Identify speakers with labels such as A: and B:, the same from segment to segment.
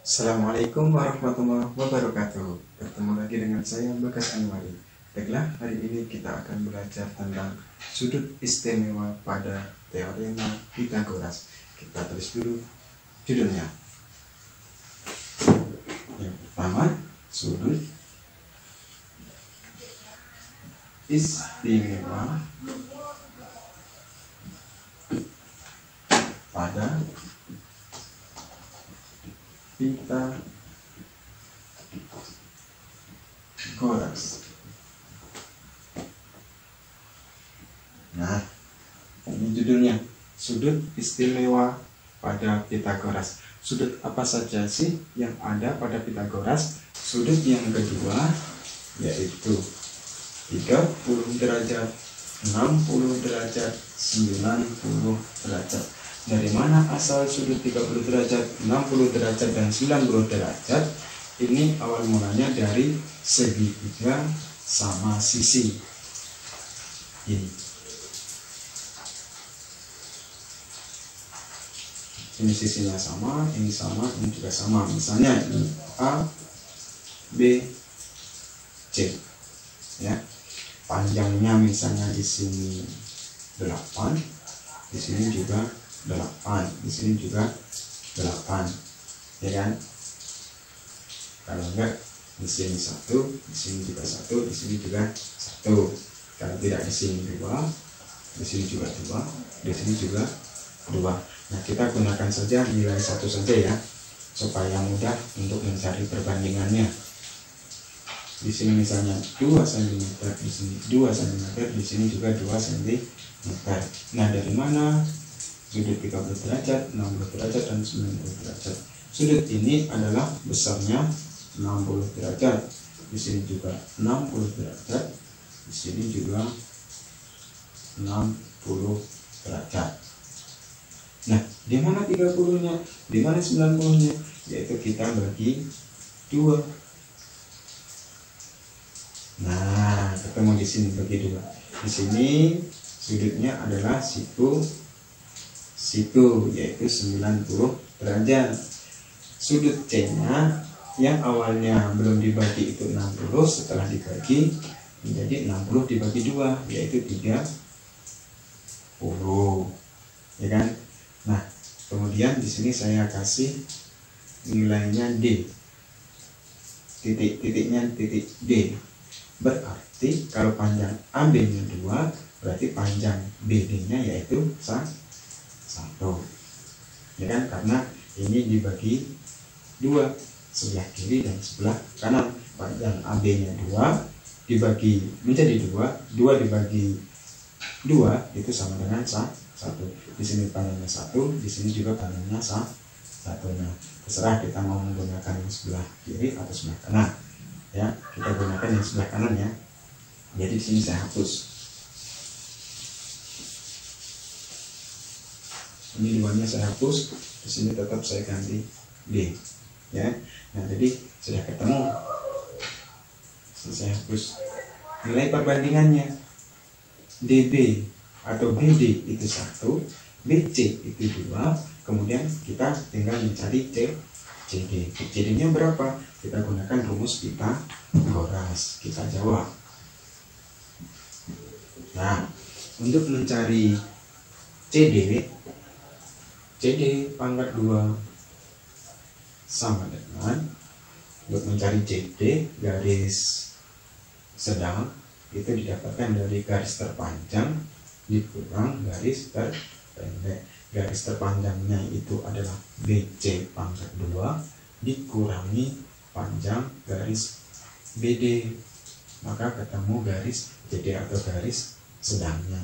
A: Assalamualaikum warahmatullahi wabarakatuh. Bertemu lagi dengan saya Bagas Anwari. Baiklah, hari ini kita akan belajar tentang sudut istimewa pada teorema Pythagoras. Kita tulis dulu judulnya. Yang pertama, sudut istimewa pada Pythagoras. Nah, ini judulnya, sudut istimewa pada Pythagoras. Sudut apa saja sih yang ada pada Pythagoras? Sudut yang kedua yaitu 30 derajat, 60 derajat, 90 derajat. Dari mana asal sudut 30 derajat, 60 derajat, dan 90 derajat? Ini awal mulanya dari segitiga sama sisi. Ini sisinya sama, ini juga sama. Misalnya ini A, B, C. Ya, panjangnya misalnya di sini 8, di sini juga 8, di sini juga 8, ya kan? Kalau enggak, di sini 1, di sini juga 1, di sini juga 1. Kalau tidak, di sini 2, di sini juga 2, di sini juga 2. Nah, kita gunakan saja nilai 1 saja ya, supaya mudah untuk mencari perbandingannya. Di sini misalnya 2 cm, di sini 2 cm, di sini juga 2 cm. Nah, dari mana sudut 30 derajat, 60 derajat, dan 90 derajat? Sudut ini adalah besarnya 60 derajat. Di sini juga 60 derajat. Di sini juga 60 derajat. Nah, di mana 30-nya? Di mana 90-nya? Yaitu kita bagi 2. Nah, ketemu di sini bagi 2. Di sini sudutnya adalah situ, yaitu 90 derajat. Sudut C-nya yang awalnya belum dibagi itu 60, setelah dibagi menjadi 60 dibagi 2, yaitu 30. Ya kan? Nah, kemudian di sini saya kasih nilainya D. Titiknya titik D. Berarti kalau panjang AB-nya 2, berarti panjang BD-nya yaitu 1. Ya kan? Karena ini dibagi 2, sebelah kiri dan sebelah kanan. Panjang AB-nya 2 dibagi menjadi 2, 2 dibagi 2 itu sama dengan 1. Di sini panjangnya 1, di sini juga panjangnya 1. Nah, terserah kita mau menggunakan yang sebelah kiri atau sebelah kanan. Ya, kita gunakan yang sebelah kanan ya. Jadi di sini saya hapus. Ini 2-nya saya hapus, di sini tetap saya ganti D. Ya. Nah, jadi sudah ketemu. Saya hapus. Nilai perbandingannya DB atau BD itu 1, BC itu 2, kemudian kita tinggal mencari CD. CD-nya berapa? Kita gunakan rumus Pythagoras. Kita jawab. Nah, untuk mencari CD pangkat 2 sama dengan, untuk mencari CD garis sedang itu didapatkan dari garis terpanjang dikurang garis terpendek. Garis terpanjangnya itu adalah BC pangkat 2 dikurangi panjang garis BD, maka ketemu garis CD atau garis sedangnya.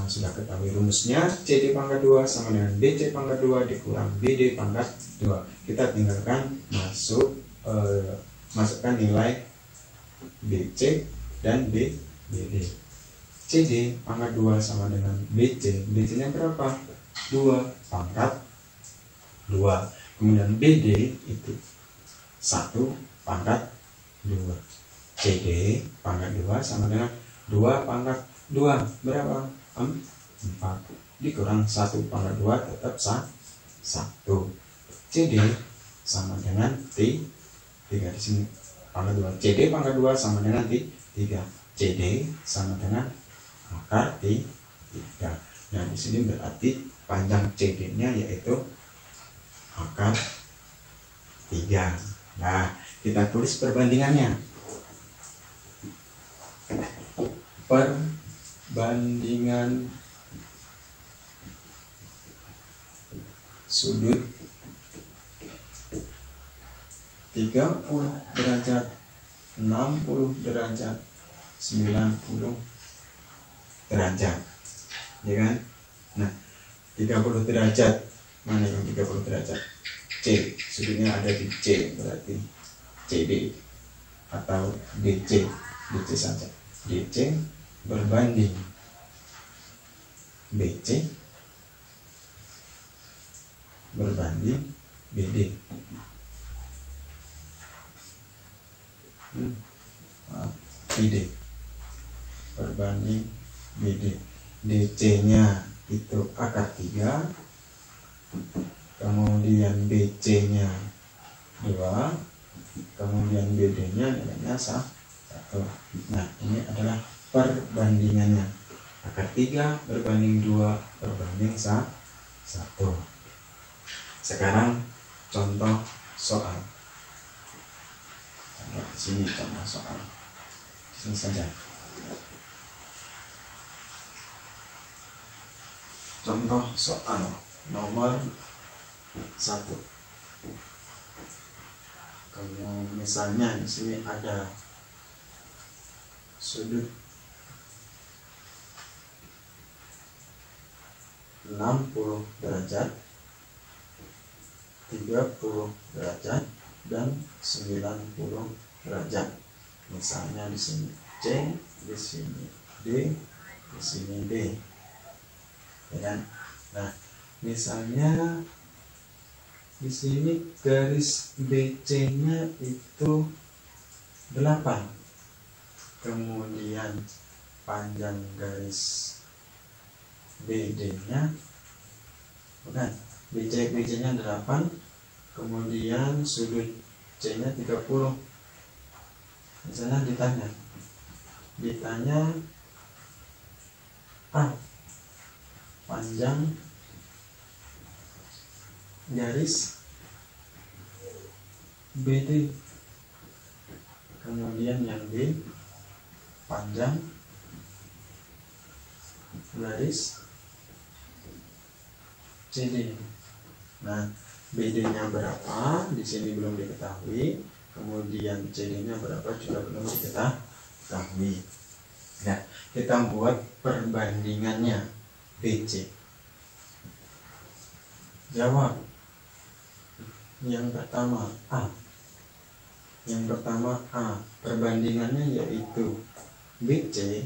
A: Sudah ketahui rumusnya, CD pangkat 2 sama dengan BC pangkat 2 dikurang BD pangkat 2. Kita tinggalkan masukkan nilai BC dan BD. CD pangkat 2 sama dengan BC. BC-nya berapa? 2 pangkat 2. Kemudian BD itu 1 pangkat 2. CD pangkat 2 sama dengan 2 pangkat 2. Berapa? 4. Dikurang 1 pangkat 2 tetap 1. CD sama dengan T3 di sini pangkat 2. CD pangkat 2 sama dengan T3. CD sama dengan akar T3. Nah, di sini berarti panjang CD-nya yaitu akar 3. Nah, kita tulis perbandingannya. Perbandingan sudut 30 derajat, 60 derajat, 90 derajat, ya kan? Nah, 30 derajat, mana yang 30 derajat? C, sudutnya ada di C, berarti CD atau DC, DC saja. DC berbanding BC berbanding BD. BD berbanding BD. DC-nya itu akar 3, kemudian BC-nya 2, kemudian BD-nya nilainya 1. Nah, ini adalah perbandingannya. Akar 3 berbanding 2 berbanding 1. Sekarang contoh soal. Di sini contoh soal. Di sini saja. Contoh soal nomor 1. Kalau misalnya di sini ada sudut 60 derajat, 30 derajat, dan 90 derajat. Misalnya di sini C, di sini D, di sini D. Ya kan? Nah, misalnya di sini garis BC-nya itu 8. Kemudian panjang garis BD-nya bukan, BC-nya 8, kemudian sudut C-nya 30. Misalnya ditanya panjang garis BD, kemudian yang B panjang garis CD. Nah, BD-nya berapa di sini belum diketahui, kemudian CD-nya berapa juga belum diketahui. Nah, kita buat perbandingannya BC. Jawab. Yang pertama A. Perbandingannya yaitu BC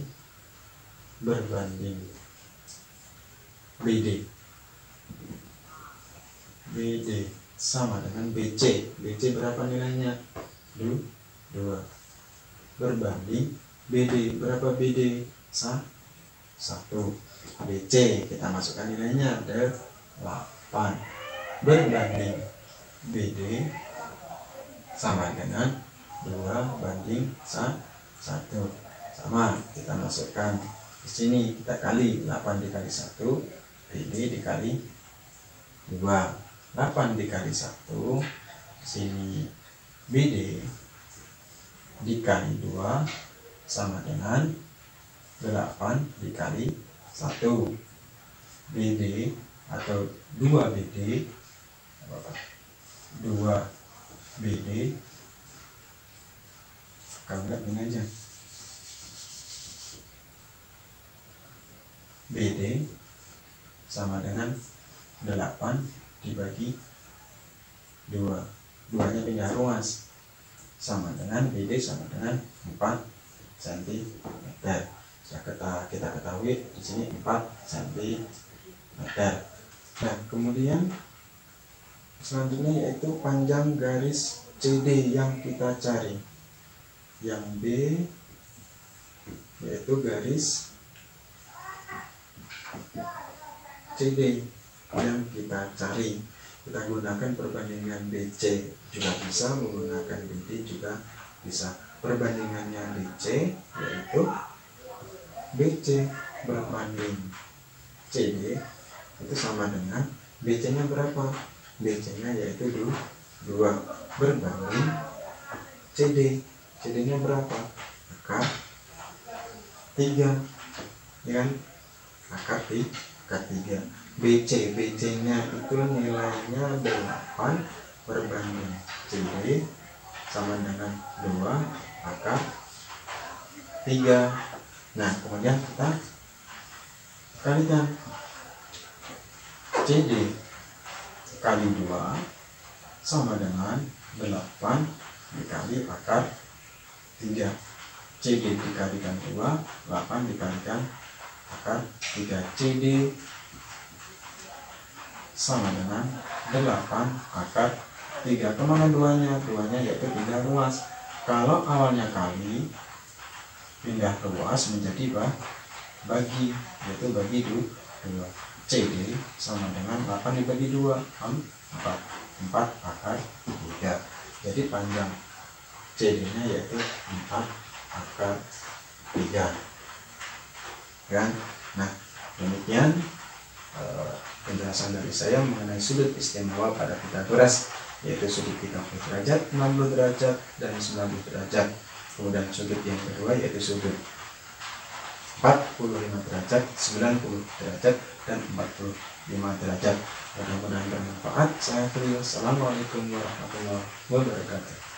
A: berbanding BD. BD sama dengan BC. BC berapa nilainya? 2. Berbanding BD. Berapa BD? 1. BC kita masukkan nilainya 8. Berbanding BD sama dengan 2 banding 1. Sama, kita masukkan di sini, kita kali 8 dikali 1, BD dikali 2. 8 dikali 1, di sini BD dikali 2 sama dengan 8 dikali 1. BD atau 2 BD, 2 BD, kalau enggak ini aja, BD sama dengan 8 dibagi 2. 2-nya pindah ruas, sama dengan BD sama dengan 4 cm. Kita ketahui di sini 4 cm. Nah, kemudian selanjutnya yaitu panjang garis CD yang kita cari. Yang B yaitu garis CD yang kita cari. kita gunakan perbandingan BC juga bisa, menggunakan BD juga bisa. Perbandingannya DC yaitu BC berbanding CD itu sama dengan BC-nya berapa? BC-nya yaitu 2 berbanding CD. CD-nya berapa? Akar 3, ya kan? Akar 3. BC-nya itu nilainya 8 berbanding CD sama dengan 2 akar 3. Nah, kemudian kita kalikan CD kali 2 sama dengan 8 dikali akar 3. CD dikalikan 2, 8 dikalikan akar 3. CD sama dengan 8 akar 3. Kemana duanya? Duanya yaitu pindah ruas. Kalau awalnya kali, pindah ruas menjadi bagi, yaitu bagi 2. CD sama dengan 8 dibagi 2, 4 akar 3. Jadi panjang CD-nya yaitu 4 akar 3. Kan? Nah, demikian penjelasan dari saya mengenai sudut istimewa pada Pythagoras, yaitu sudut 30 derajat, 60 derajat, dan 90 derajat. Kemudian sudut yang kedua yaitu sudut 45 derajat, 90 derajat, dan 45 derajat. Mudah-mudahan bermanfaat. Saya Frio. Assalamualaikum warahmatullahi wabarakatuh.